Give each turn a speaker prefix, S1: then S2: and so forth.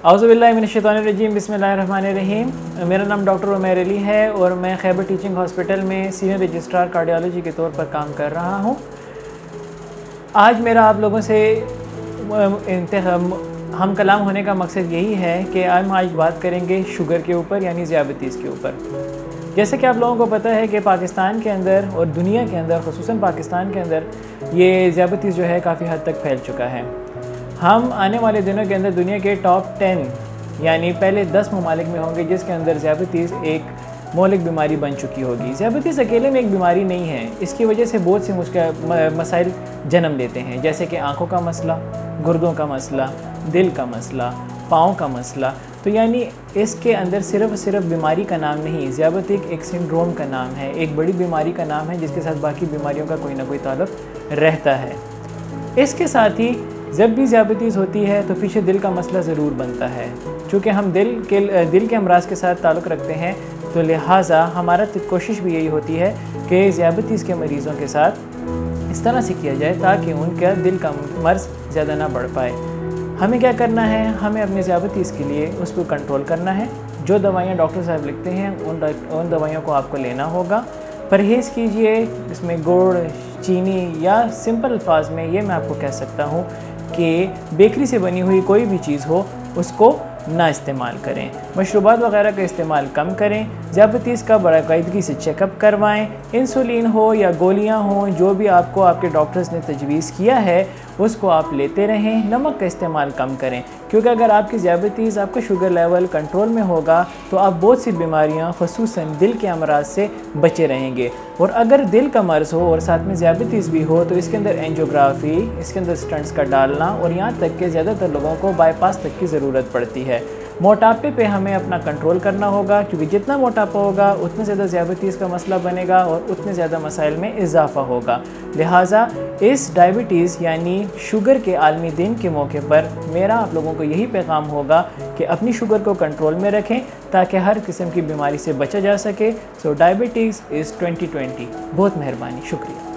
S1: औज़ुबिल्लाहिमिनश्शैतानिर्रजीम बिस्मिल्लाहिर्रहमानिर्रहीम। मेरा नाम डॉक्टर उमैर अली है और मैं खैबर टीचिंग हॉस्पिटल में सीनियर रजिस्ट्रार कार्डियोलॉजी के तौर पर काम कर रहा हूँ। आज मेरा आप लोगों से हम कलाम होने का मकसद यही है कि हम आज बात करेंगे शुगर के ऊपर, यानी ज़ियाबतीस के ऊपर। जैसे कि आप लोगों को पता है कि पाकिस्तान के अंदर और दुनिया के अंदर, ख़ुसूसन पाकिस्तान के अंदर ये ज़ियाबतीस जो है काफ़ी हद तक फैल चुका है। हम आने वाले दिनों के अंदर दुनिया के टॉप 10 यानी पहले 10 ममालिक में होंगे जिसके अंदर ज़ियाबतीस एक मौलिक बीमारी बन चुकी होगी। ज़ियाबतीस अकेले में एक बीमारी नहीं है, इसकी वजह से बहुत से मसाइल जन्म लेते हैं, जैसे कि आँखों का मसला, गुर्दों का मसला, दिल का मसला, पाँव का मसला। तो यानी इसके अंदर सिर्फ बीमारी का नाम नहीं, ज़ियाबतीस एक सिंड्रोम का नाम है, एक बड़ी बीमारी का नाम है जिसके साथ बाकी बीमारियों का कोई ना कोई ताल्लुक़ रहता है। इसके साथ ही जब भी ज़ियाबतीस होती है तो पीछे दिल का मसला ज़रूर बनता है। चूँकि हम दिल के अमराज के साथ ताल्लुक़ रखते हैं, तो लिहाजा हमारा कोशिश भी यही होती है कि ज़ियाबतीस के मरीज़ों के साथ इस तरह से किया जाए ताकि उनका दिल का मर्ज़ ज़्यादा ना बढ़ पाए। हमें क्या करना है, हमें अपने ज़ियाबतीस के लिए उसको कंट्रोल करना है। जो दवाइयाँ डॉक्टर साहब लिखते हैं उन दवाइयों को आपको लेना होगा। परहेज़ कीजिए, इसमें गुड़, चीनी या सिंपल अल्फाज में ये मैं आपको कह सकता हूँ कि बेकरी से बनी हुई कोई भी चीज़ हो उसको ना इस्तेमाल करें। मशरूबात वगैरह का इस्तेमाल कम करें। ज़ियाबतीस का बाकायदगी से चेकअप करवाएं। इंसुलिन हो या गोलियां हों, जो भी आपको आपके डॉक्टर्स ने तजवीज़ किया है उसको आप लेते रहें। नमक का इस्तेमाल कम करें, क्योंकि अगर आपकी ज़ियाबतीस, आपका शुगर लेवल कंट्रोल में होगा तो आप बहुत सी बीमारियां ख़ुसूसन दिल के अमराज से बचे रहेंगे। और अगर दिल का मर्ज़ हो और साथ में ज़ियाबतीस भी हो तो इसके अंदर एंजियोग्राफी, इसके अंदर स्टंट्स का डालना और यहाँ तक कि ज़्यादातर लोगों को बाईपास तक की ज़रूरत पड़ती है। मोटापे पे हमें अपना कंट्रोल करना होगा, क्योंकि जितना मोटापा होगा उतने ज़्यादा ज़ियाबतीस का मसला बनेगा और उतने ज़्यादा मसाइल में इजाफ़ा होगा। लिहाजा इस डायबिटीज़ यानी शुगर के आलमी दिन के मौके पर मेरा आप लोगों को यही पैगाम होगा कि अपनी शुगर को कंट्रोल में रखें ताकि हर किस्म की बीमारी से बचा जा सके। सो डायबिटीज़ इज़ 2020। बहुत मेहरबानी, शुक्रिया।